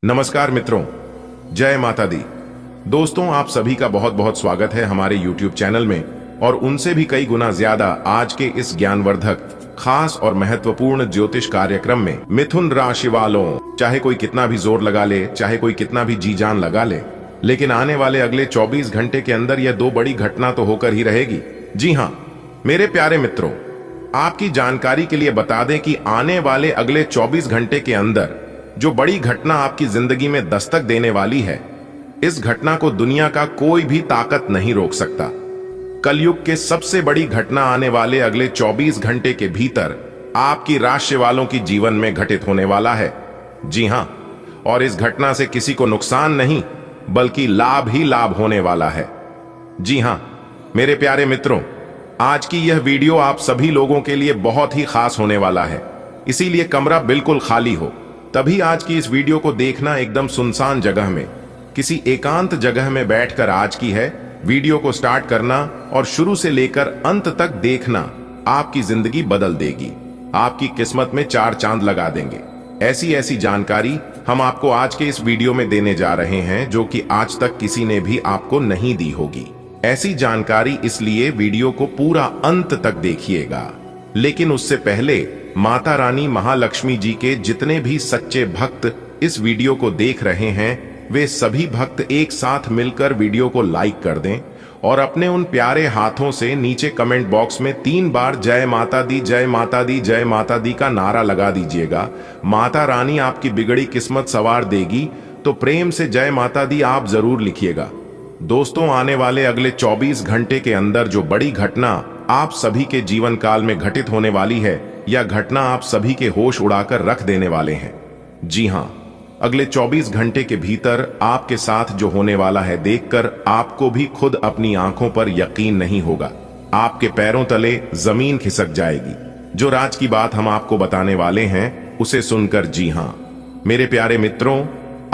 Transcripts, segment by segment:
नमस्कार मित्रों, जय माता दी। दोस्तों, आप सभी का बहुत बहुत स्वागत है हमारे YouTube चैनल में और उनसे भी कई गुना ज्यादा आज के इस ज्ञानवर्धक, खास और महत्वपूर्ण ज्योतिष कार्यक्रम में। मिथुन राशि वालों, चाहे कोई कितना भी जोर लगा ले, चाहे कोई कितना भी जी जान लगा ले, लेकिन आने वाले अगले 24 घंटे के अंदर यह दो बड़ी घटना तो होकर ही रहेगी। जी हाँ मेरे प्यारे मित्रों, आपकी जानकारी के लिए बता दें कि आने वाले अगले 24 घंटे के अंदर जो बड़ी घटना आपकी जिंदगी में दस्तक देने वाली है, इस घटना को दुनिया का कोई भी ताकत नहीं रोक सकता। कलयुग के सबसे बड़ी घटना आने वाले अगले 24 घंटे के भीतर आपकी राशि वालों की जीवन में घटित होने वाला है। जी हां, और इस घटना से किसी को नुकसान नहीं बल्कि लाभ ही लाभ होने वाला है। जी हां मेरे प्यारे मित्रों, आज की यह वीडियो आप सभी लोगों के लिए बहुत ही खास होने वाला है, इसीलिए कमरा बिल्कुल खाली हो तभी आज की इस वीडियो को देखना। एकदम सुनसान जगह में, किसी एकांत जगह में बैठकर आज की है वीडियो को स्टार्ट करना और शुरू से लेकर अंत तक देखना। आपकी जिंदगी बदल देगी, आपकी किस्मत में चार चांद लगा देंगे। ऐसी ऐसी जानकारी हम आपको आज के इस वीडियो में देने जा रहे हैं जो कि आज तक किसी ने भी आपको नहीं दी होगी। ऐसी जानकारी इसलिए वीडियो को पूरा अंत तक देखिएगा। लेकिन उससे पहले माता रानी महालक्ष्मी जी के जितने भी सच्चे भक्त इस वीडियो को देख रहे हैं, वे सभी भक्त एक साथ मिलकर वीडियो को लाइक कर दें और अपने उन प्यारे हाथों से नीचे कमेंट बॉक्स में 3 बार जय माता दी, जय माता दी, जय माता दी का नारा लगा दीजिएगा। माता रानी आपकी बिगड़ी किस्मत सवार देगी, तो प्रेम से जय माता दी आप जरूर लिखिएगा। दोस्तों, आने वाले अगले 24 घंटे के अंदर जो बड़ी घटना आप सभी के जीवन काल में घटित होने वाली है, यह घटना आप सभी के होश उड़ाकर रख देने वाले हैं। जी हां, अगले 24 घंटे के भीतर आपके साथ जो होने वाला है देखकर आपको भी खुद अपनी आंखों पर यकीन नहीं होगा। आपके पैरों तले जमीन खिसक जाएगी। जो राज की बात हम आपको बताने वाले हैं उसे सुनकर, जी हां मेरे प्यारे मित्रों,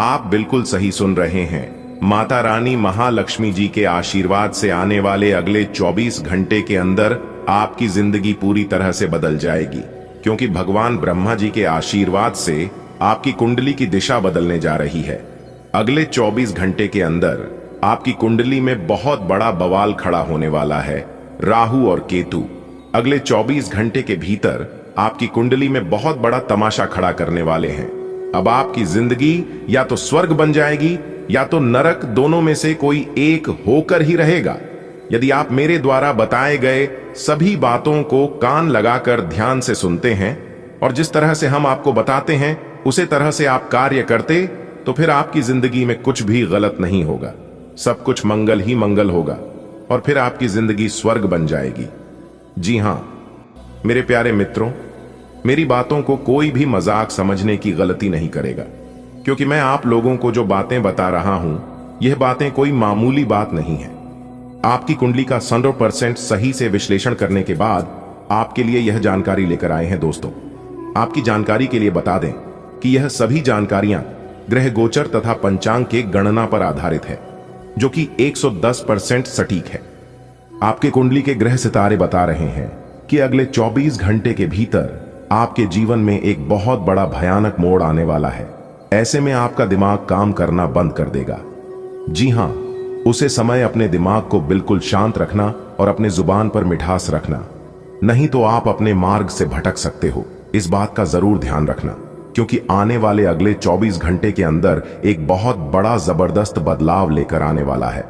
आप बिल्कुल सही सुन रहे हैं। माता रानी महालक्ष्मी जी के आशीर्वाद से आने वाले अगले 24 घंटे के अंदर आपकी जिंदगी पूरी तरह से बदल जाएगी, क्योंकि भगवान ब्रह्मा जी के आशीर्वाद से आपकी कुंडली की दिशा बदलने जा रही है। अगले 24 घंटे के अंदर आपकी कुंडली में बहुत बड़ा बवाल खड़ा होने वाला है। राहु और केतु अगले 24 घंटे के भीतर आपकी कुंडली में बहुत बड़ा तमाशा खड़ा करने वाले हैं। अब आपकी जिंदगी या तो स्वर्ग बन जाएगी या तो नरक, दोनों में से कोई एक होकर ही रहेगा। यदि आप मेरे द्वारा बताए गए सभी बातों को कान लगाकर ध्यान से सुनते हैं और जिस तरह से हम आपको बताते हैं उसी तरह से आप कार्य करते, तो फिर आपकी जिंदगी में कुछ भी गलत नहीं होगा, सब कुछ मंगल ही मंगल होगा और फिर आपकी जिंदगी स्वर्ग बन जाएगी। जी हां मेरे प्यारे मित्रों, मेरी बातों को कोई भी मजाक समझने की गलती नहीं करेगा, क्योंकि मैं आप लोगों को जो बातें बता रहा हूं, यह बातें कोई मामूली बात नहीं है। आपकी कुंडली का 100% सही से विश्लेषण करने के बाद आपके लिए यह जानकारी लेकर आए हैं। दोस्तों, आपकी जानकारी के लिए बता दें कि यह सभी जानकारियां ग्रह गोचर तथा पंचांग के गणना पर आधारित है, जो कि 110% सटीक है। आपके कुंडली के ग्रह सितारे बता रहे हैं कि अगले 24 घंटे के भीतर आपके जीवन में एक बहुत बड़ा भयानक मोड़ आने वाला है। ऐसे में आपका दिमाग काम करना बंद कर देगा। जी हां, उसे समय अपने दिमाग को बिल्कुल शांत रखना और अपने जुबान पर मिठास रखना, नहीं तो आप अपने मार्ग से भटक सकते हो। इस बात का जरूर ध्यान रखना, क्योंकि आने वाले अगले 24 घंटे के अंदर एक बहुत बड़ा जबरदस्त बदलाव लेकर आने वाला है।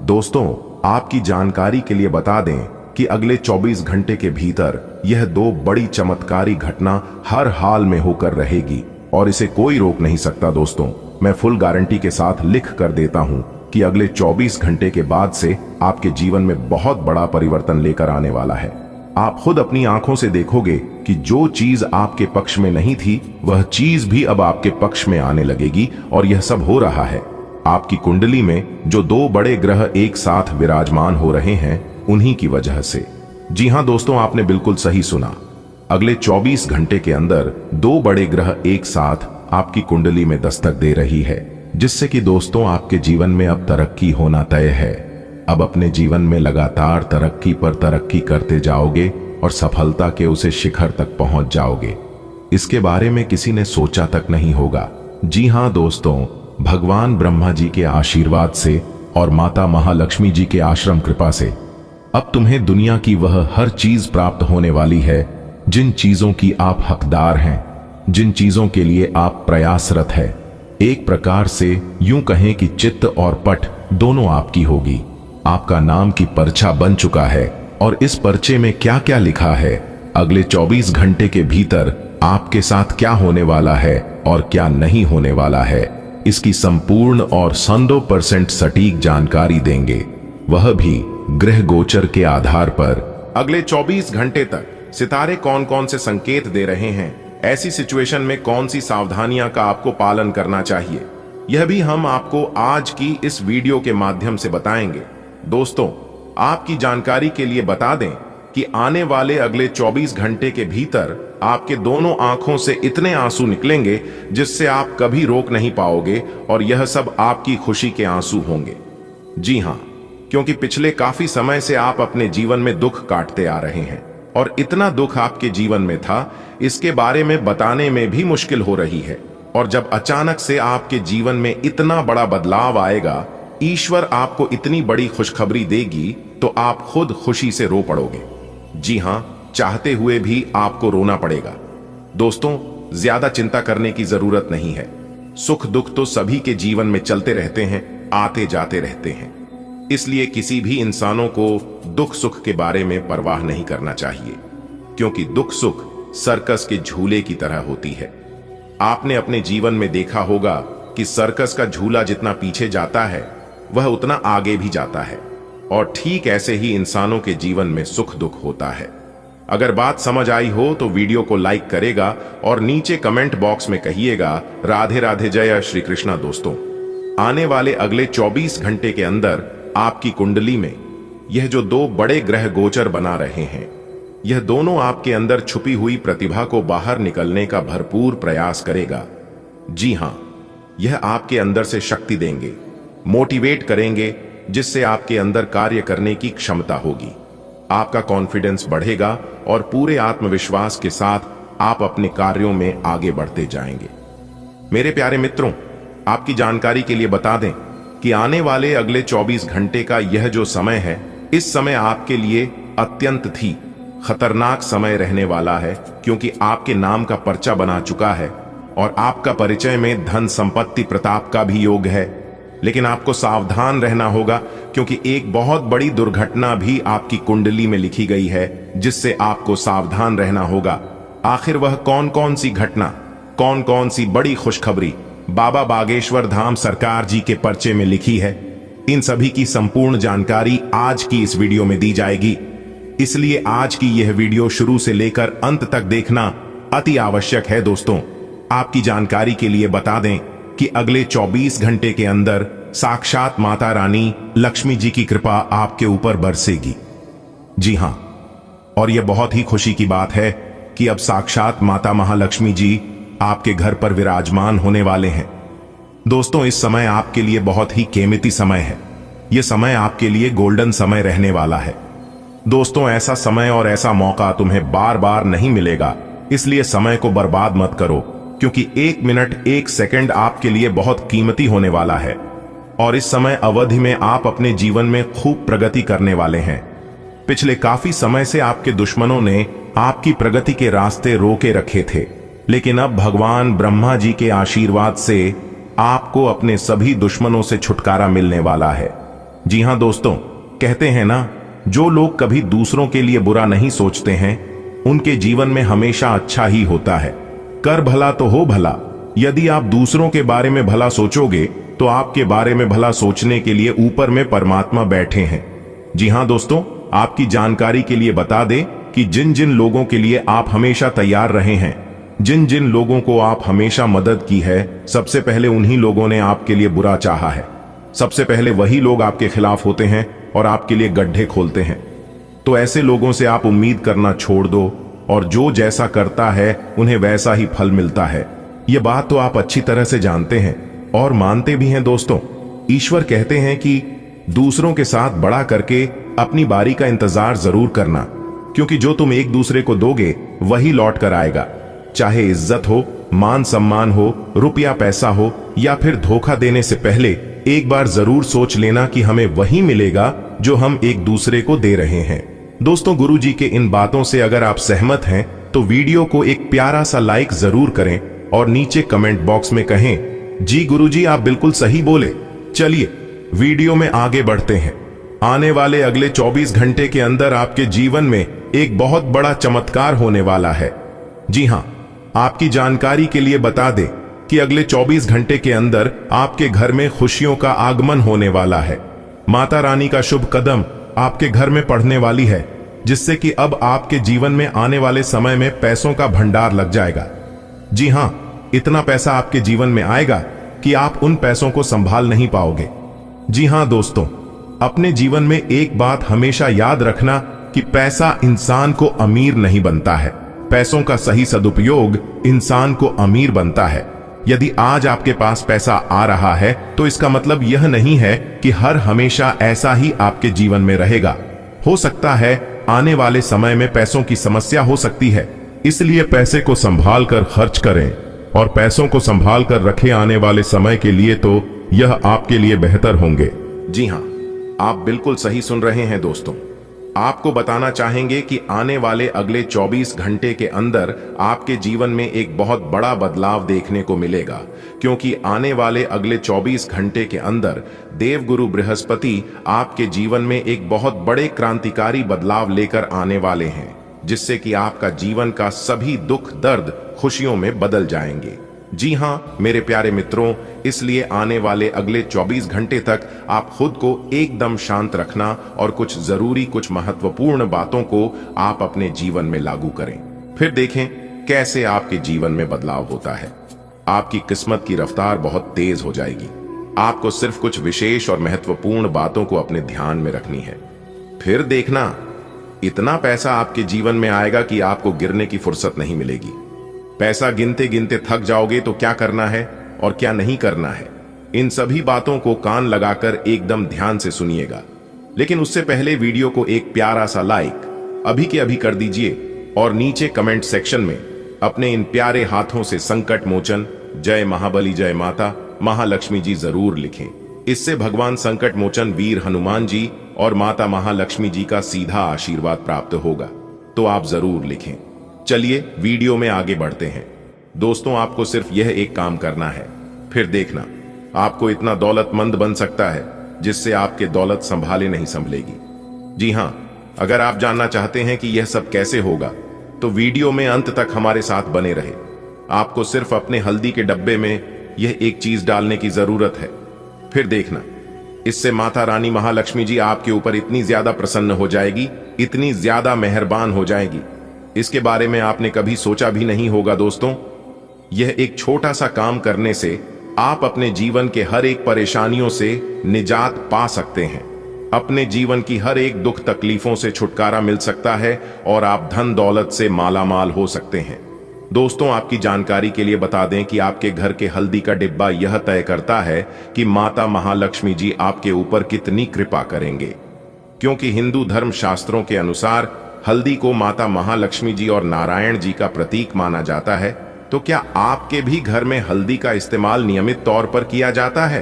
दोस्तों, आपकी जानकारी के लिए बता दें कि अगले 24 घंटे के भीतर यह दो बड़ी चमत्कारी घटना हर हाल में होकर रहेगी और इसे कोई रोक नहीं सकता। दोस्तों, मैं फुल गारंटी के साथ लिख कर देता हूं कि अगले 24 घंटे के बाद से आपके जीवन में बहुत बड़ा परिवर्तन लेकर आने वाला है। आप खुद अपनी आंखों से देखोगे कि जो चीज आपके पक्ष में नहीं थी, वह चीज भी अब आपके पक्ष में आने लगेगी और यह सब हो रहा है आपकी कुंडली में जो दो बड़े ग्रह एक साथ विराजमान हो रहे हैं, उन्हीं की वजह से। जी हां दोस्तों, आपने बिल्कुल सही सुना। अगले 24 घंटे के अंदर दो बड़े ग्रह एक साथ आपकी कुंडली में दस्तक दे रही है, जिससे कि दोस्तों आपके जीवन में अब तरक्की होना तय है। अब अपने जीवन में लगातार तरक्की पर तरक्की करते जाओगे और सफलता के उसे शिखर तक पहुंच जाओगे। इसके बारे में किसी ने सोचा तक नहीं होगा। जी हाँ दोस्तों, भगवान ब्रह्मा जी के आशीर्वाद से और माता महालक्ष्मी जी के आश्रम कृपा से अब तुम्हें दुनिया की वह हर चीज प्राप्त होने वाली है जिन चीजों की आप हकदार हैं, जिन चीजों के लिए आप प्रयासरत है। एक प्रकार से यूं कहें कि चित्त और पट दोनों आपकी होगी। आपका नाम की पर्चा बन चुका है और इस पर्चे में क्या क्या लिखा है, अगले 24 घंटे के भीतर आपके साथ क्या होने वाला है और क्या नहीं होने वाला है, इसकी संपूर्ण और 100% सटीक जानकारी देंगे, वह भी ग्रह गोचर के आधार पर। अगले 24 घंटे तक सितारे कौन कौन से संकेत दे रहे हैं, ऐसी सिचुएशन में कौन सी सावधानियां का आपको पालन करना चाहिए, यह भी हम आपको आज की इस वीडियो के माध्यम से बताएंगे। दोस्तों, आपकी जानकारी के लिए बता दें कि आने वाले अगले 24 घंटे के भीतर आपके दोनों आंखों से इतने आंसू निकलेंगे जिससे आप कभी रोक नहीं पाओगे और यह सब आपकी खुशी के आंसू होंगे। जी हां, क्योंकि पिछले काफी समय से आप अपने जीवन में दुख काटते आ रहे हैं और इतना दुख आपके जीवन में था, इसके बारे में बताने में भी मुश्किल हो रही है। और जब अचानक से आपके जीवन में इतना बड़ा बदलाव आएगा, ईश्वर आपको इतनी बड़ी खुशखबरी देगी तो आप खुद खुशी से रो पड़ोगे। जी हां, चाहते हुए भी आपको रोना पड़ेगा। दोस्तों, ज्यादा चिंता करने की जरूरत नहीं है। सुख दुख तो सभी के जीवन में चलते रहते हैं, आते जाते रहते हैं। इसलिए किसी भी इंसानों को दुख सुख के बारे में परवाह नहीं करना चाहिए, क्योंकि दुख सुख सर्कस के झूले की तरह होती है। आपने अपने जीवन में देखा होगा कि सर्कस का झूला जितना पीछे जाता है वह उतना आगे भी जाता है, और ठीक ऐसे ही इंसानों के जीवन में सुख दुख होता है। अगर बात समझ आई हो तो वीडियो को लाइक करेगा और नीचे कमेंट बॉक्स में कहिएगा राधे राधे, जय श्री कृष्णा। दोस्तों, आने वाले अगले 24 घंटे के अंदर आपकी कुंडली में यह जो दो बड़े ग्रह गोचर बना रहे हैं, यह दोनों आपके अंदर छुपी हुई प्रतिभा को बाहर निकलने का भरपूर प्रयास करेगा। जी हां, यह आपके अंदर से शक्ति देंगे, मोटिवेट करेंगे, जिससे आपके अंदर कार्य करने की क्षमता होगी। आपका कॉन्फिडेंस बढ़ेगा और पूरे आत्मविश्वास के साथ आप अपने कार्यों में आगे बढ़ते जाएंगे। मेरे प्यारे मित्रों, आपकी जानकारी के लिए बता दें कि आने वाले अगले 24 घंटे का यह जो समय है, इस समय आपके लिए अत्यंत ही खतरनाक समय रहने वाला है, क्योंकि आपके नाम का पर्चा बना चुका है और आपका परिचय में धन संपत्ति प्रताप का भी योग है। लेकिन आपको सावधान रहना होगा, क्योंकि एक बहुत बड़ी दुर्घटना भी आपकी कुंडली में लिखी गई है, जिससे आपको सावधान रहना होगा। आखिर वह कौन कौन सी घटना, कौन कौन सी बड़ी खुशखबरी बाबा बागेश्वर धाम सरकार जी के पर्चे में लिखी है, इन सभी की संपूर्ण जानकारी आज की इस वीडियो में दी जाएगी। इसलिए आज की यह वीडियो शुरू से लेकर अंत तक देखना अति आवश्यक है। दोस्तों, आपकी जानकारी के लिए बता दें कि अगले 24 घंटे के अंदर साक्षात माता रानी लक्ष्मी जी की कृपा आपके ऊपर बरसेगी। जी हां, और यह बहुत ही खुशी की बात है कि अब साक्षात माता महालक्ष्मी जी आपके घर पर विराजमान होने वाले हैं। दोस्तों, इस समय आपके लिए बहुत ही कीमती समय है। यह समय आपके लिए गोल्डन समय रहने वाला है। दोस्तों, ऐसा समय और ऐसा मौका तुम्हें बार बार नहीं मिलेगा, इसलिए समय को बर्बाद मत करो, क्योंकि 1 मिनट 1 सेकंड आपके लिए बहुत कीमती होने वाला है और इस समय अवधि में आप अपने जीवन में खूब प्रगति करने वाले हैं। पिछले काफी समय से आपके दुश्मनों ने आपकी प्रगति के रास्ते रोके रखे थे, लेकिन अब भगवान ब्रह्मा जी के आशीर्वाद से आपको अपने सभी दुश्मनों से छुटकारा मिलने वाला है। जी हां दोस्तों, कहते हैं ना, जो लोग कभी दूसरों के लिए बुरा नहीं सोचते हैं, उनके जीवन में हमेशा अच्छा ही होता है। कर भला तो हो भला। यदि आप दूसरों के बारे में भला सोचोगे तो आपके बारे में भला सोचने के लिए ऊपर में परमात्मा बैठे हैं। जी हां दोस्तों, आपकी जानकारी के लिए बता दें कि जिन जिन लोगों के लिए आप हमेशा तैयार रहे हैं, जिन जिन लोगों को आप हमेशा मदद की है, सबसे पहले उन्हीं लोगों ने आपके लिए बुरा चाहा है। सबसे पहले वही लोग आपके खिलाफ होते हैं और आपके लिए गड्ढे खोलते हैं। तो ऐसे लोगों से आप उम्मीद करना छोड़ दो, और जो जैसा करता है उन्हें वैसा ही फल मिलता है। यह बात तो आप अच्छी तरह से जानते हैं और मानते भी हैं। दोस्तों, ईश्वर कहते हैं कि दूसरों के साथ बड़ा करके अपनी बारी का इंतजार जरूर करना, क्योंकि जो तुम एक दूसरे को दोगे वही लौट कर आएगा, चाहे इज्जत हो, मान सम्मान हो, रुपया पैसा हो या फिर धोखा देने से पहले एक बार जरूर सोच लेना कि हमें वही मिलेगा जो हम एक दूसरे को दे रहे हैं। दोस्तों, गुरुजी के इन बातों से अगर आप सहमत हैं तो वीडियो को एक प्यारा सा लाइक जरूर करें और नीचे कमेंट बॉक्स में कहें, जी गुरुजी आप बिल्कुल सही बोले। चलिए वीडियो में आगे बढ़ते हैं। आने वाले अगले 24 घंटे के अंदर आपके जीवन में एक बहुत बड़ा चमत्कार होने वाला है। जी हां, आपकी जानकारी के लिए बता दें कि अगले 24 घंटे के अंदर आपके घर में खुशियों का आगमन होने वाला है। माता रानी का शुभ कदम आपके घर में पड़ने वाली है, जिससे कि अब आपके जीवन में आने वाले समय में पैसों का भंडार लग जाएगा। जी हां, इतना पैसा आपके जीवन में आएगा कि आप उन पैसों को संभाल नहीं पाओगे। जी हां दोस्तों, अपने जीवन में एक बात हमेशा याद रखना कि पैसा इंसान को अमीर नहीं बनता है, पैसों का सही सदुपयोग इंसान को अमीर बनता है। यदि आज आपके पास पैसा आ रहा है तो इसका मतलब यह नहीं है कि हर हमेशा ऐसा ही आपके जीवन में रहेगा। हो सकता है आने वाले समय में पैसों की समस्या हो सकती है, इसलिए पैसे को संभाल कर खर्च करें और पैसों को संभाल कर रखें। आने वाले समय के लिए तो यह आपके लिए बेहतर होंगे। जी हां, आप बिल्कुल सही सुन रहे हैं दोस्तों। आपको बताना चाहेंगे कि आने वाले अगले 24 घंटे के अंदर आपके जीवन में एक बहुत बड़ा बदलाव देखने को मिलेगा, क्योंकि आने वाले अगले 24 घंटे के अंदर देवगुरु बृहस्पति आपके जीवन में एक बहुत बड़े क्रांतिकारी बदलाव लेकर आने वाले हैं, जिससे कि आपका जीवन का सभी दुख दर्द खुशियों में बदल जाएंगे। जी हां मेरे प्यारे मित्रों, इसलिए आने वाले अगले 24 घंटे तक आप खुद को एकदम शांत रखना और कुछ जरूरी, कुछ महत्वपूर्ण बातों को आप अपने जीवन में लागू करें। फिर देखें कैसे आपके जीवन में बदलाव होता है। आपकी किस्मत की रफ्तार बहुत तेज हो जाएगी। आपको सिर्फ कुछ विशेष और महत्वपूर्ण बातों को अपने ध्यान में रखनी है। फिर देखना इतना पैसा आपके जीवन में आएगा कि आपको गिरने की फुर्सत नहीं मिलेगी। पैसा गिनते गिनते थक जाओगे तो क्या करना है और क्या नहीं करना है, इन सभी बातों को कान लगाकर एकदम ध्यान से सुनिएगा। लेकिन उससे पहले वीडियो को एक प्यारा सा लाइक अभी के अभी कर दीजिए और नीचे कमेंट सेक्शन में अपने इन प्यारे हाथों से संकट मोचन, जय महाबली, जय माता महालक्ष्मी जी जरूर लिखें। इससे भगवान संकट मोचन वीर हनुमान जी और माता महालक्ष्मी जी का सीधा आशीर्वाद प्राप्त होगा, तो आप जरूर लिखें। चलिए वीडियो में आगे बढ़ते हैं। दोस्तों, आपको सिर्फ यह एक काम करना है, फिर देखना आपको इतना दौलतमंद बन सकता है जिससे आपके दौलत संभाले नहीं संभलेगी। जी हां, अगर आप जानना चाहते हैं कि यह सब कैसे होगा तो वीडियो में अंत तक हमारे साथ बने रहे। आपको सिर्फ अपने हल्दी के डब्बे में यह एक चीज डालने की जरूरत है, फिर देखना इससे माता रानी महालक्ष्मी जी आपके ऊपर इतनी ज्यादा प्रसन्न हो जाएगी, इतनी ज्यादा मेहरबान हो जाएगी, इसके बारे में आपने कभी सोचा भी नहीं होगा। दोस्तों, यह एक छोटा सा काम करने से आप अपने जीवन के हर एक परेशानियों से निजात पा सकते हैं। अपने जीवन की हर एक दुख तकलीफों से छुटकारा मिल सकता है और आप धन दौलत से मालामाल हो सकते हैं। दोस्तों, आपकी जानकारी के लिए बता दें कि आपके घर के हल्दी का डिब्बा यह तय करता है कि माता महालक्ष्मी जी आपके ऊपर कितनी कृपा करेंगे। क्योंकि हिंदू धर्म शास्त्रों के अनुसार हल्दी को माता महालक्ष्मी जी और नारायण जी का प्रतीक माना जाता है, तो क्या आपके भी घर में हल्दी का इस्तेमाल नियमित तौर पर किया जाता है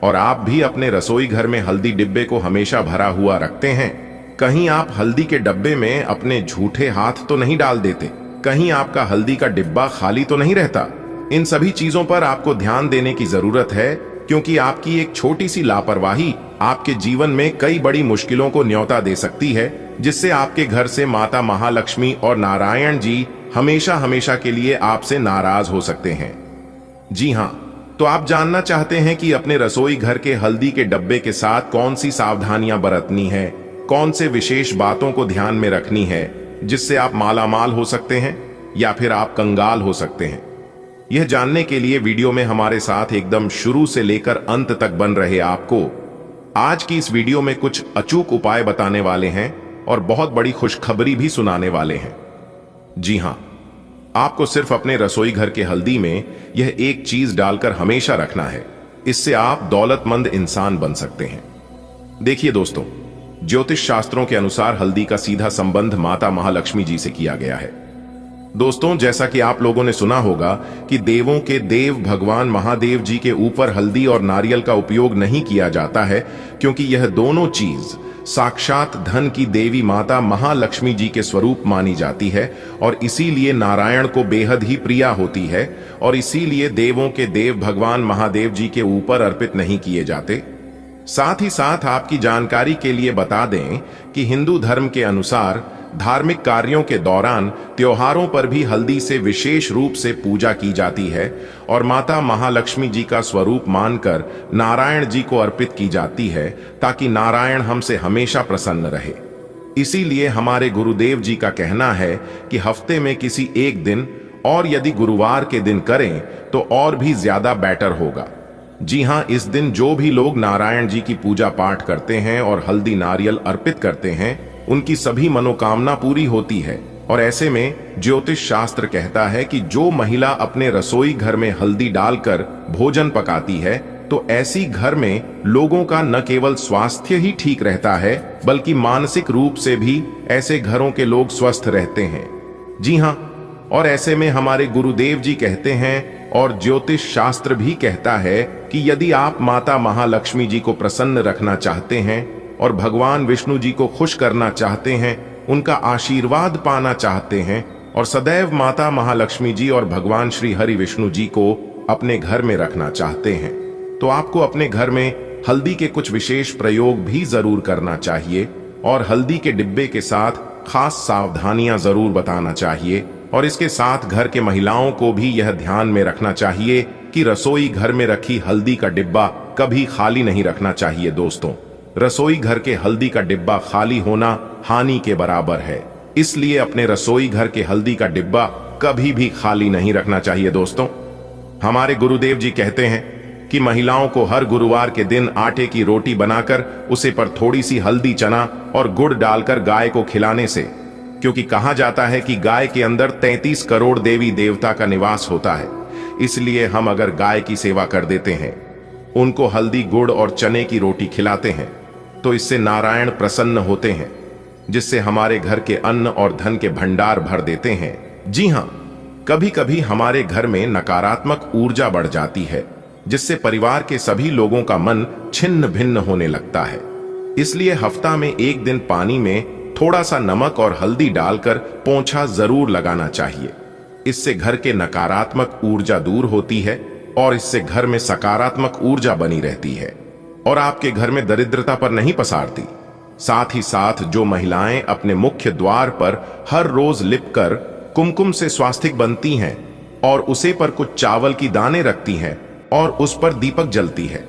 और आप भी अपने रसोई घर में हल्दी डिब्बे को हमेशा भरा हुआ रखते हैं? कहीं आप हल्दी के डब्बे में अपने झूठे हाथ तो नहीं डाल देते? कहीं आपका हल्दी का डिब्बा खाली तो नहीं रहता? इन सभी चीजों पर आपको ध्यान देने की जरूरत है, क्योंकि आपकी एक छोटी सी लापरवाही आपके जीवन में कई बड़ी मुश्किलों को न्योता दे सकती है, जिससे आपके घर से माता महालक्ष्मी और नारायण जी हमेशा हमेशा के लिए आपसे नाराज हो सकते हैं। जी हां, तो आप जानना चाहते हैं कि अपने रसोई घर के हल्दी के डब्बे के साथ कौन सी सावधानियां बरतनी है, कौन से विशेष बातों को ध्यान में रखनी है जिससे आप मालामाल हो सकते हैं या फिर आप कंगाल हो सकते हैं। यह जानने के लिए वीडियो में हमारे साथ एकदम शुरू से लेकर अंत तक बन रहे आपको आज की इस वीडियो में कुछ अचूक उपाय बताने वाले हैं और बहुत बड़ी खुशखबरी भी सुनाने वाले हैं। जी हां, आपको सिर्फ अपने रसोई घर के हल्दी में यह एक चीज डालकर हमेशा रखना है, इससे आप दौलतमंद इंसान बन सकते हैं। देखिए दोस्तों, ज्योतिष शास्त्रों के अनुसार हल्दी का सीधा संबंध माता महालक्ष्मी जी से किया गया है। दोस्तों, जैसा कि आप लोगों ने सुना होगा कि देवों के देव भगवान महादेव जी के ऊपर हल्दी और नारियल का उपयोग नहीं किया जाता है, क्योंकि यह दोनों चीज साक्षात धन की देवी माता महालक्ष्मी जी के स्वरूप मानी जाती है और इसीलिए नारायण को बेहद ही प्रिया होती है और इसीलिए देवों के देव भगवान महादेव जी के ऊपर अर्पित नहीं किए जाते। साथ ही साथ आपकी जानकारी के लिए बता दें कि हिंदू धर्म के अनुसार धार्मिक कार्यों के दौरान त्योहारों पर भी हल्दी से विशेष रूप से पूजा की जाती है और माता महालक्ष्मी जी का स्वरूप मानकर नारायण जी को अर्पित की जाती है, ताकि नारायण हमसे हमेशा प्रसन्न रहे। इसीलिए हमारे गुरुदेव जी का कहना है कि हफ्ते में किसी एक दिन, और यदि गुरुवार के दिन करें तो और भी ज्यादा बेटर होगा। जी हां, इस दिन जो भी लोग नारायण जी की पूजा पाठ करते हैं और हल्दी नारियल अर्पित करते हैं, उनकी सभी मनोकामना पूरी होती है। और ऐसे में ज्योतिष शास्त्र कहता है कि जो महिला अपने रसोई घर में हल्दी डालकर भोजन पकाती है, तो ऐसी घर में लोगों का न केवल स्वास्थ्य ही ठीक रहता है, बल्कि मानसिक रूप से भी ऐसे घरों के लोग स्वस्थ रहते हैं। जी हां, और ऐसे में हमारे गुरुदेव जी कहते हैं और ज्योतिष शास्त्र भी कहता है कि यदि आप माता महालक्ष्मी जी को प्रसन्न रखना चाहते हैं और भगवान विष्णु जी को खुश करना चाहते हैं, उनका आशीर्वाद पाना चाहते हैं और सदैव माता महालक्ष्मी जी और भगवान श्री हरि विष्णु जी को अपने घर में रखना चाहते हैं, तो आपको अपने घर में हल्दी के कुछ विशेष प्रयोग भी जरूर करना चाहिए और हल्दी के डिब्बे के साथ खास सावधानियां जरूर बताना चाहिए। और इसके साथ घर के महिलाओं को भी यह ध्यान में रखना चाहिए कि रसोई घर में रखी हल्दी का डिब्बा कभी खाली नहीं रखना चाहिए। दोस्तों, रसोई घर के हल्दी का डिब्बा खाली होना हानि के बराबर है, इसलिए अपने रसोई घर के हल्दी का डिब्बा कभी भी खाली नहीं रखना चाहिए। दोस्तों, हमारे गुरुदेव जी कहते हैं कि महिलाओं को हर गुरुवार के दिन आटे की रोटी बनाकर उसे पर थोड़ी सी हल्दी, चना और गुड़ डालकर गाय को खिलाने से, क्योंकि कहा जाता है कि गाय के अंदर 33 करोड़ देवी देवता का निवास होता है, इसलिए हम अगर गाय की सेवा कर देते हैं, उनको हल्दी, गुड़ और चने की रोटी खिलाते हैं, तो इससे नारायण प्रसन्न होते हैं, जिससे हमारे घर के अन्न और धन के भंडार भर देते हैं। जी हां, कभी कभी हमारे घर में नकारात्मक ऊर्जा बढ़ जाती है, जिससे परिवार के सभी लोगों का मन छिन्न भिन्न होने लगता है। इसलिए हफ्ता में एक दिन पानी में थोड़ा सा नमक और हल्दी डालकर पोंछा जरूर लगाना चाहिए। इससे घर के नकारात्मक ऊर्जा दूर होती है और इससे घर में सकारात्मक ऊर्जा बनी रहती है और आपके घर में दरिद्रता पर नहीं पसारती। साथ ही साथ जो महिलाएं अपने मुख्य द्वार पर हर रोज लिपकर कुमकुम से स्वास्तिक बनती हैं और उसे पर कुछ चावल की दाने रखती हैं और उस पर दीपक जलती है,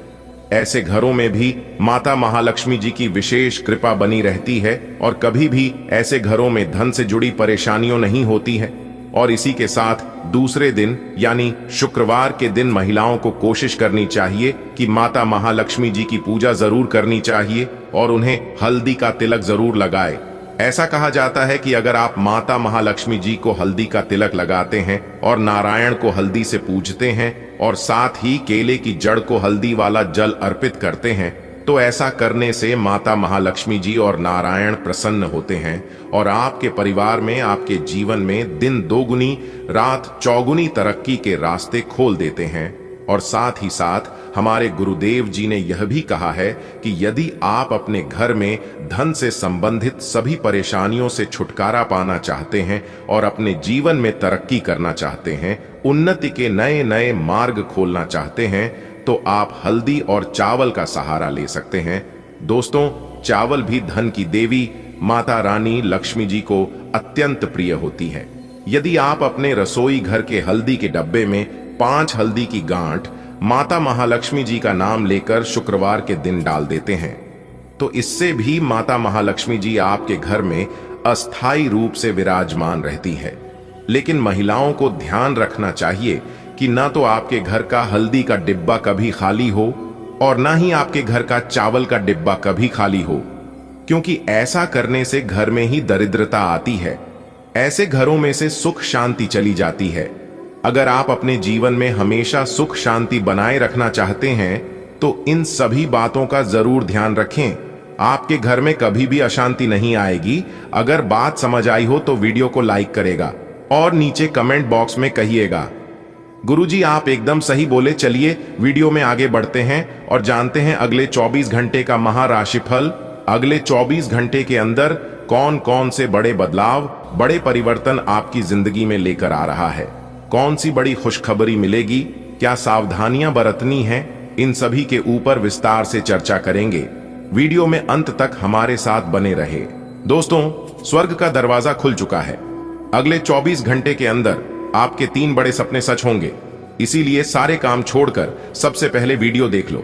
ऐसे घरों में भी माता महालक्ष्मी जी की विशेष कृपा बनी रहती है और कभी भी ऐसे घरों में धन से जुड़ी परेशानियों नहीं होती है। और इसी के साथ दूसरे दिन यानी शुक्रवार के दिन महिलाओं को कोशिश करनी चाहिए कि माता महालक्ष्मी जी की पूजा जरूर करनी चाहिए और उन्हें हल्दी का तिलक जरूर लगाए। ऐसा कहा जाता है कि अगर आप माता महालक्ष्मी जी को हल्दी का तिलक लगाते हैं और नारायण को हल्दी से पूजते हैं और साथ ही केले की जड़ को हल्दी वाला जल अर्पित करते हैं, तो ऐसा करने से माता महालक्ष्मी जी और नारायण प्रसन्न होते हैं और आपके परिवार में, आपके जीवन में दिन दोगुनी रात चौगुनी तरक्की के रास्ते खोल देते हैं। और साथ ही साथ हमारे गुरुदेव जी ने यह भी कहा है कि यदि आप अपने घर में धन से संबंधित सभी परेशानियों से छुटकारा पाना चाहते हैं और अपने जीवन में तरक्की करना चाहते हैं, उन्नति के नए नए मार्ग खोलना चाहते हैं, तो आप हल्दी और चावल का सहारा ले सकते हैं। दोस्तों, चावल भी धन की देवी माता रानी लक्ष्मी जी को अत्यंत प्रिय होती है। यदि आप अपने रसोई घर के हल्दी के डब्बे में 5 हल्दी की गांठ माता महालक्ष्मी जी का नाम लेकर शुक्रवार के दिन डाल देते हैं, तो इससे भी माता महालक्ष्मी जी आपके घर में अस्थायी रूप से विराजमान रहती है। लेकिन महिलाओं को ध्यान रखना चाहिए कि ना तो आपके घर का हल्दी का डिब्बा कभी खाली हो और ना ही आपके घर का चावल का डिब्बा कभी खाली हो, क्योंकि ऐसा करने से घर में ही दरिद्रता आती है। ऐसे घरों में से सुख शांति चली जाती है। अगर आप अपने जीवन में हमेशा सुख शांति बनाए रखना चाहते हैं, तो इन सभी बातों का जरूर ध्यान रखें। आपके घर में कभी भी अशांति नहीं आएगी। अगर बात समझ आई हो तो वीडियो को लाइक करेगा, और नीचे कमेंट बॉक्स में कहिएगा। गुरुजी आप एकदम सही बोले। चलिए वीडियो में आगे बढ़ते हैं और जानते हैं अगले 24 घंटे का महाराशिफल। अगले 24 घंटे के अंदर कौन कौन से बड़े बदलाव, बड़े परिवर्तन आपकी जिंदगी में लेकर आ रहा है, कौन सी बड़ी खुशखबरी मिलेगी, क्या सावधानियां बरतनी हैं, इन सभी के ऊपर विस्तार से चर्चा करेंगे। वीडियो में अंत तक हमारे साथ बने रहे। दोस्तों, स्वर्ग का दरवाजा खुल चुका है। अगले 24 घंटे के अंदर आपके 3 बड़े सपने सच होंगे। इसीलिए सारे काम छोड़कर सबसे पहले वीडियो देख लो।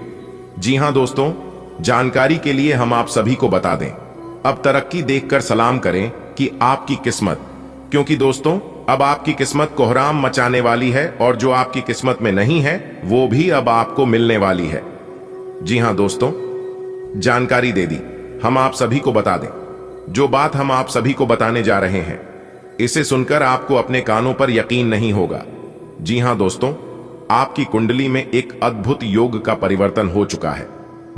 जी हां दोस्तों, जानकारी के लिए हम आप सभी को बता दें, अब तरक्की देखकर सलाम करें कि आपकी किस्मत, क्योंकि दोस्तों अब आपकी किस्मत कोहराम मचाने वाली है और जो आपकी किस्मत में नहीं है वो भी अब आपको मिलने वाली है। जी हां दोस्तों, जानकारी दे दी। हम आप सभी को बता दें, जो बात हम आप सभी को बताने जा रहे हैं, इसे सुनकर आपको अपने कानों पर यकीन नहीं होगा। जी हां दोस्तों, आपकी कुंडली में एक अद्भुत योग का परिवर्तन हो चुका है।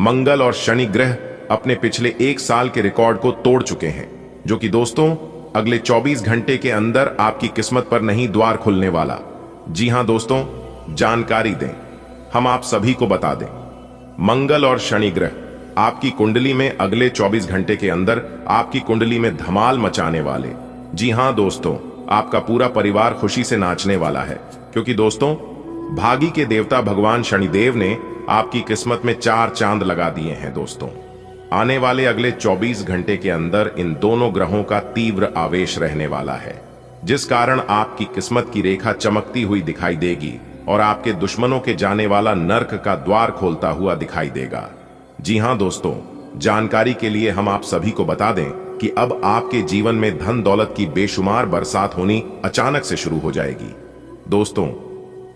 मंगल और शनि ग्रह अपने पिछले 1 साल के रिकॉर्ड को तोड़ चुके हैं, जो कि दोस्तों अगले 24 घंटे के अंदर आपकी किस्मत पर नहीं द्वार खुलने वाला। जी हां दोस्तों, जानकारी दें, हम आप सभी को बता दें, मंगल और शनि ग्रह आपकी कुंडली में अगले 24 घंटे के अंदर आपकी कुंडली में धमाल मचाने वाले। जी हां दोस्तों, आपका पूरा परिवार खुशी से नाचने वाला है, क्योंकि दोस्तों भागी के देवता भगवान शनिदेव ने आपकी किस्मत में 4 चांद लगा दिए हैं। दोस्तों, आने वाले अगले 24 घंटे के अंदर इन दोनों ग्रहों का तीव्र आवेश रहने वाला है, जिस कारण आपकी किस्मत की रेखा चमकती हुई दिखाई देगी और आपके दुश्मनों के जाने वाला नर्क का द्वार खोलता हुआ दिखाई देगा। जी हां दोस्तों, जानकारी के लिए हम आप सभी को बता दें कि अब आपके जीवन में धन दौलत की बेशुमार बरसात होनी अचानक से शुरू हो जाएगी। दोस्तों,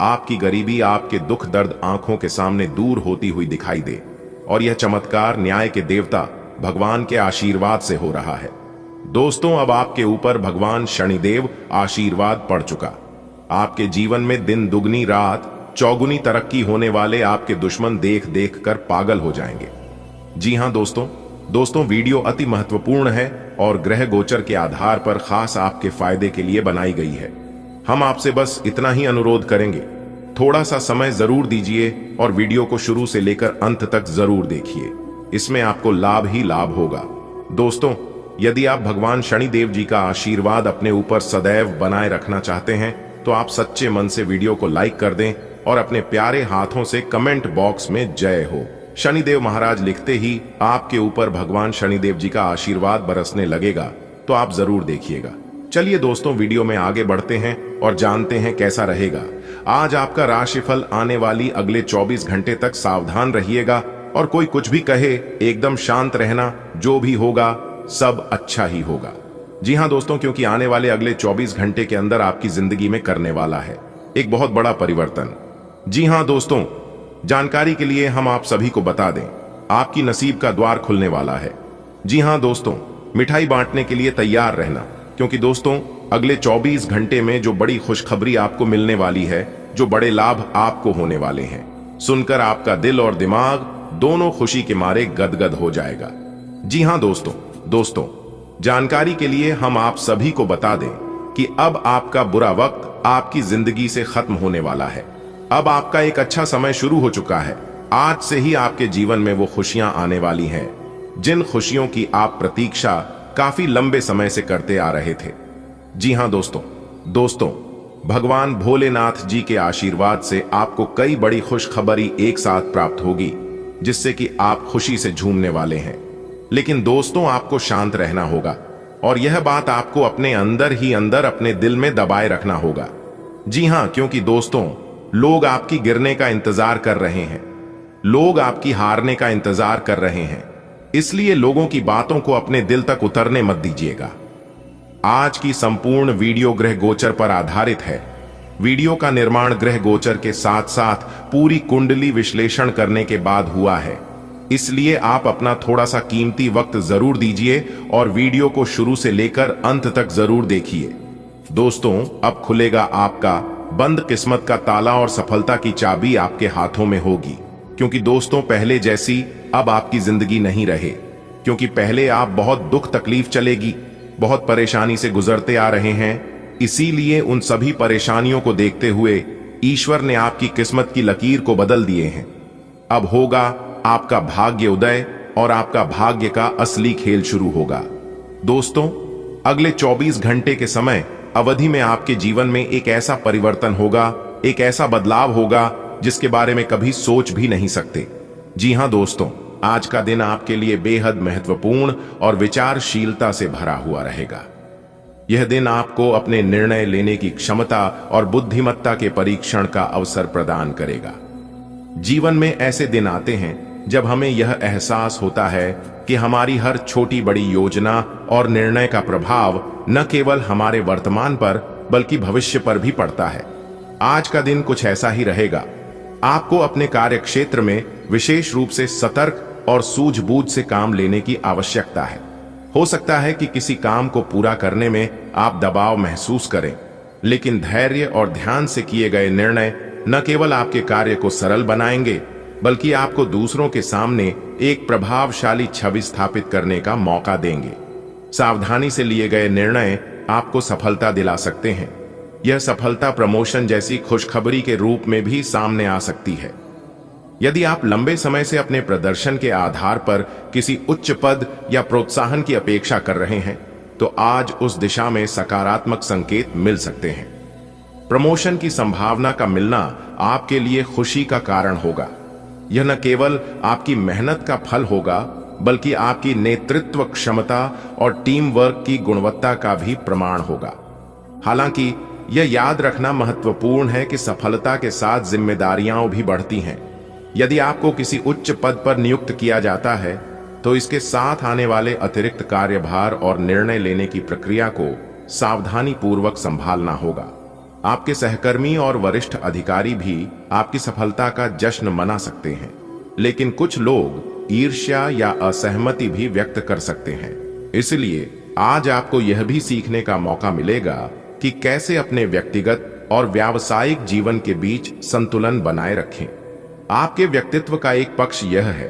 आपकी गरीबी, आपके दुख दर्द आंखों के सामने दूर होती हुई दिखाई दे, और यह चमत्कार न्याय के देवता भगवान के आशीर्वाद से हो रहा है। दोस्तों, अब आपके ऊपर भगवान शनिदेव आशीर्वाद पड़ चुका। आपके जीवन में दिन दुगनी रात चौगुनी तरक्की होने वाले आपके दुश्मन देख देख कर पागल हो जाएंगे। जी हां दोस्तों, वीडियो अति महत्वपूर्ण है और ग्रह गोचर के आधार पर खास आपके फायदे के लिए बनाई गई है। हम आपसे बस इतना ही अनुरोध करेंगे, थोड़ा सा समय जरूर दीजिए और वीडियो को शुरू से लेकर अंत तक जरूर देखिए। इसमें आपको लाभ ही लाभ होगा। दोस्तों, यदि आप भगवान शनिदेव जी का आशीर्वाद अपने ऊपर सदैव बनाए रखना चाहते हैं तो आप सच्चे मन से वीडियो को लाइक कर दें और अपने प्यारे हाथों से कमेंट बॉक्स में जय हो शनिदेव महाराज लिखते ही आपके ऊपर भगवान शनिदेव जी का आशीर्वाद बरसने लगेगा, तो आप जरूर देखिएगा। चलिए दोस्तों, वीडियो में आगे बढ़ते हैं और जानते हैं कैसा रहेगा आज आपका राशिफल। आने वाली अगले 24 घंटे तक सावधान रहिएगा और कोई कुछ भी कहे एकदम शांत रहना, जो भी होगा सब अच्छा ही होगा। जी हां दोस्तों, क्योंकि आने वाले अगले 24 घंटे के अंदर आपकी जिंदगी में करने वाला है एक बहुत बड़ा परिवर्तन। जी हां दोस्तों, जानकारी के लिए हम आप सभी को बता दें, आपकी नसीब का द्वार खुलने वाला है। जी हां दोस्तों, मिठाई बांटने के लिए तैयार रहना, क्योंकि दोस्तों अगले 24 घंटे में जो बड़ी खुशखबरी आपको मिलने वाली है, जो बड़े लाभ आपको होने वाले हैं, सुनकर आपका दिल और दिमाग दोनों खुशी के मारे गदगद हो जाएगा। जी हां दोस्तों, जानकारी के लिए हम आप सभी को बता दें कि अब आपका बुरा वक्त आपकी जिंदगी से खत्म होने वाला है। अब आपका एक अच्छा समय शुरू हो चुका है। आज से ही आपके जीवन में वो खुशियां आने वाली हैं, जिन खुशियों की आप प्रतीक्षा काफी लंबे समय से करते आ रहे थे। जी हां दोस्तों, भगवान भोलेनाथ जी के आशीर्वाद से आपको कई बड़ी खुशखबरी एक साथ प्राप्त होगी, जिससे कि आप खुशी से झूमने वाले हैं। लेकिन दोस्तों, आपको शांत रहना होगा और यह बात आपको अपने अंदर ही अंदर अपने दिल में दबाए रखना होगा। जी हां, क्योंकि दोस्तों लोग आपकी गिरने का इंतजार कर रहे हैं, लोग आपकी हारने का इंतजार कर रहे हैं, इसलिए लोगों की बातों को अपने दिल तक उतरने मत दीजिएगा। आज की संपूर्ण वीडियो ग्रह गोचर पर आधारित है। वीडियो का निर्माण ग्रह गोचर के साथ साथ पूरी कुंडली विश्लेषण करने के बाद हुआ है, इसलिए आप अपना थोड़ा सा कीमती वक्त जरूर दीजिए और वीडियो को शुरू से लेकर अंत तक जरूर देखिए। दोस्तों, अब खुलेगा आपका बंद किस्मत का ताला और सफलता की चाबी आपके हाथों में होगी, क्योंकि दोस्तों पहले जैसी अब आपकी जिंदगी नहीं रहे, क्योंकि पहले आप बहुत दुख तकलीफ चलेगी, बहुत परेशानी से गुजरते आ रहे हैं, इसीलिए उन सभी परेशानियों को देखते हुए ईश्वर ने आपकी किस्मत की लकीर को बदल दिए हैं। अब होगा आपका भाग्य उदय और आपका भाग्य का असली खेल शुरू होगा। दोस्तों, अगले 24 घंटे के समय अवधि में आपके जीवन में एक ऐसा परिवर्तन होगा, एक ऐसा बदलाव होगा जिसके बारे में कभी सोच भी नहीं सकते। जी हां दोस्तों, आज का दिन आपके लिए बेहद महत्वपूर्ण और विचारशीलता से भरा हुआ रहेगा। यह दिन आपको अपने निर्णय लेने की क्षमता और बुद्धिमत्ता के परीक्षण का अवसर प्रदान करेगा। जीवन में ऐसे दिन आते हैं जब हमें यह एहसास होता है कि हमारी हर छोटी बड़ी योजना और निर्णय का प्रभाव न केवल हमारे वर्तमान पर बल्कि भविष्य पर भी पड़ता है। आज का दिन कुछ ऐसा ही रहेगा। आपको अपने कार्य क्षेत्र में विशेष रूप से सतर्क और सूझबूझ से काम लेने की आवश्यकता है। हो सकता है कि किसी काम को पूरा करने में आप दबाव महसूस करें, लेकिन धैर्य और ध्यान से किए गए निर्णय न केवल आपके कार्य को सरल बनाएंगे बल्कि आपको दूसरों के सामने एक प्रभावशाली छवि स्थापित करने का मौका देंगे। सावधानी से लिए गए निर्णय आपको सफलता दिला सकते हैं। यह सफलता प्रमोशन जैसी खुशखबरी के रूप में भी सामने आ सकती है। यदि आप लंबे समय से अपने प्रदर्शन के आधार पर किसी उच्च पद या प्रोत्साहन की अपेक्षा कर रहे हैं, तो आज उस दिशा में सकारात्मक संकेत मिल सकते हैं। प्रमोशन की संभावना का मिलना आपके लिए खुशी का कारण होगा। यह न केवल आपकी मेहनत का फल होगा बल्कि आपकी नेतृत्व क्षमता और टीम वर्क की गुणवत्ता का भी प्रमाण होगा। हालांकि यह याद रखना महत्वपूर्ण है कि सफलता के साथ जिम्मेदारियां भी बढ़ती हैं। यदि आपको किसी उच्च पद पर नियुक्त किया जाता है तो इसके साथ आने वाले अतिरिक्त कार्यभार और निर्णय लेने की प्रक्रिया को सावधानी पूर्वक संभालना होगा। आपके सहकर्मी और वरिष्ठ अधिकारी भी आपकी सफलता का जश्न मना सकते हैं, लेकिन कुछ लोग ईर्ष्या या असहमति भी व्यक्त कर सकते हैं। इसलिए आज आपको यह भी सीखने का मौका मिलेगा कि कैसे अपने व्यक्तिगत और व्यावसायिक जीवन के बीच संतुलन बनाए रखें। आपके व्यक्तित्व का एक पक्ष यह है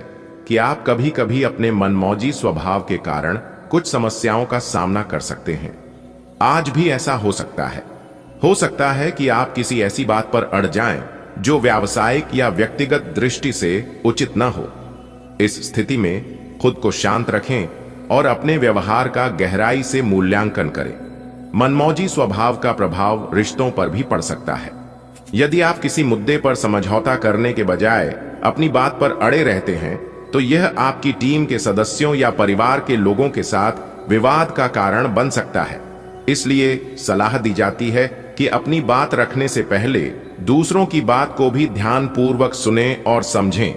कि आप कभी कभी अपने मनमौजी स्वभाव के कारण कुछ समस्याओं का सामना कर सकते हैं। आज भी ऐसा हो सकता है कि आप किसी ऐसी बात पर अड़ जाएं जो व्यावसायिक या व्यक्तिगत दृष्टि से उचित न हो। इस स्थिति में खुद को शांत रखें और अपने व्यवहार का गहराई से मूल्यांकन करें। मनमौजी स्वभाव का प्रभाव रिश्तों पर भी पड़ सकता है। यदि आप किसी मुद्दे पर समझौता करने के बजाय अपनी बात पर अड़े रहते हैं, तो यह आपकी टीम के सदस्यों या परिवार के लोगों के साथ विवाद का कारण बन सकता है। इसलिए सलाह दी जाती है कि अपनी बात रखने से पहले दूसरों की बात को भी ध्यानपूर्वक सुनें और समझें।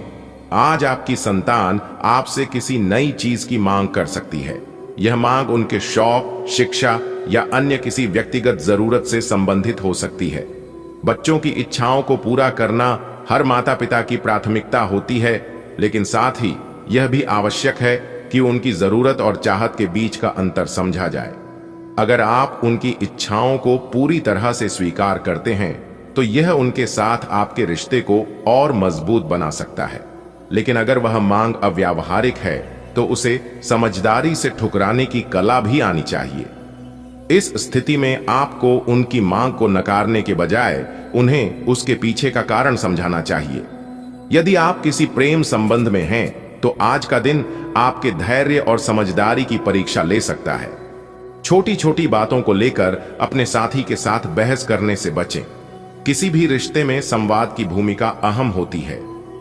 आज आपकी संतान आपसे किसी नई चीज की मांग कर सकती है। यह मांग उनके शौक, शिक्षा या अन्य किसी व्यक्तिगत जरूरत से संबंधित हो सकती है। बच्चों की इच्छाओं को पूरा करना हर माता पिता की प्राथमिकता होती है, लेकिन साथ ही यह भी आवश्यक है कि उनकी जरूरत और चाहत के बीच का अंतर समझा जाए। अगर आप उनकी इच्छाओं को पूरी तरह से स्वीकार करते हैं तो यह उनके साथ आपके रिश्ते को और मजबूत बना सकता है, लेकिन अगर वह मांग अव्यावहारिक है तो उसे समझदारी से ठुकराने की कला भी आनी चाहिए। इस स्थिति में आपको उनकी मांग को नकारने के बजाय उन्हें उसके पीछे का कारण समझाना चाहिए। यदि आप किसी प्रेम संबंध में हैं तो आज का दिन आपके धैर्य और समझदारी की परीक्षा ले सकता है। छोटी छोटी बातों को लेकर अपने साथी के साथ बहस करने से बचें। किसी भी रिश्ते में संवाद की भूमिका अहम होती है।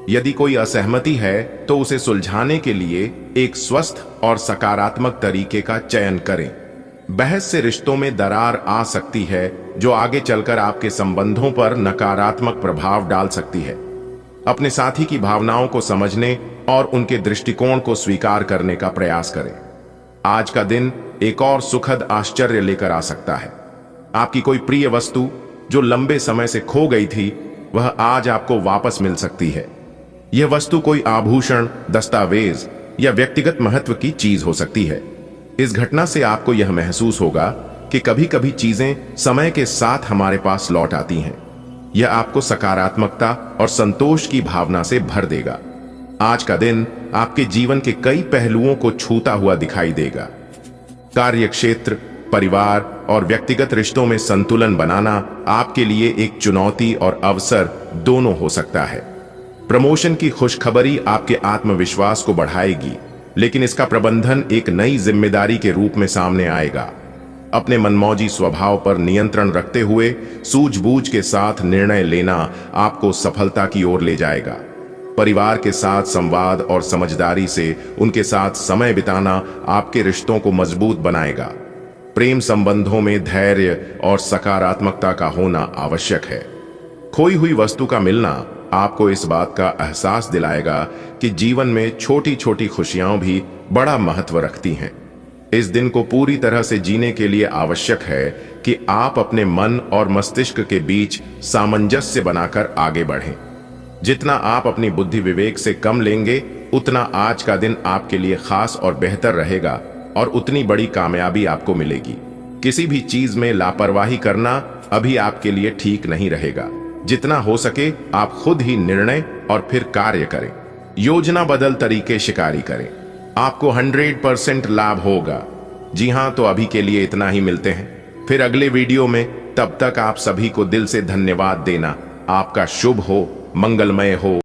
यदि कोई असहमति है तो उसे सुलझाने के लिए एक स्वस्थ और सकारात्मक तरीके का चयन करें। बहस से रिश्तों में दरार आ सकती है जो आगे चलकर आपके संबंधों पर नकारात्मक प्रभाव डाल सकती है। अपने साथी की भावनाओं को समझने और उनके दृष्टिकोण को स्वीकार करने का प्रयास करें। आज का दिन एक और सुखद आश्चर्य लेकर आ सकता है। आपकी कोई प्रिय वस्तु जो लंबे समय से खो गई थी, वह आज आपको वापस मिल सकती है। यह वस्तु कोई आभूषण, दस्तावेज या व्यक्तिगत महत्व की चीज हो सकती है। इस घटना से आपको यह महसूस होगा कि कभी कभी चीजें समय के साथ हमारे पास लौट आती हैं। यह आपको सकारात्मकता और संतोष की भावना से भर देगा। आज का दिन आपके जीवन के कई पहलुओं को छूता हुआ दिखाई देगा। कार्यक्षेत्र, परिवार और व्यक्तिगत रिश्तों में संतुलन बनाना आपके लिए एक चुनौती और अवसर दोनों हो सकता है। प्रमोशन की खुशखबरी आपके आत्मविश्वास को बढ़ाएगी, लेकिन इसका प्रबंधन एक नई जिम्मेदारी के रूप में सामने आएगा। अपने मनमौजी स्वभाव पर नियंत्रण रखते हुए सूझबूझ के साथ निर्णय लेना आपको सफलता की ओर ले जाएगा। परिवार के साथ संवाद और समझदारी से उनके साथ समय बिताना आपके रिश्तों को मजबूत बनाएगा। प्रेम संबंधों में धैर्य और सकारात्मकता का होना आवश्यक है। खोई हुई वस्तु का मिलना आपको इस बात का एहसास दिलाएगा कि जीवन में छोटी छोटी खुशियां भी बड़ा महत्व रखती हैं। इस दिन को पूरी तरह से जीने के लिए आवश्यक है कि आप अपने मन और मस्तिष्क के बीच सामंजस्य बनाकर आगे बढ़ें। जितना आप अपनी बुद्धि विवेक से कम लेंगे, उतना आज का दिन आपके लिए खास और बेहतर रहेगा और उतनी बड़ी कामयाबी आपको मिलेगी। किसी भी चीज में लापरवाही करना अभी आपके लिए ठीक नहीं रहेगा। जितना हो सके आप खुद ही निर्णय और फिर कार्य करें। योजना बदल तरीके शिकारी करें, आपको 100% लाभ होगा। जी हां, तो अभी के लिए इतना ही। मिलते हैं फिर अगले वीडियो में। तब तक आप सभी को दिल से धन्यवाद देना। आपका शुभ हो, मंगलमय हो।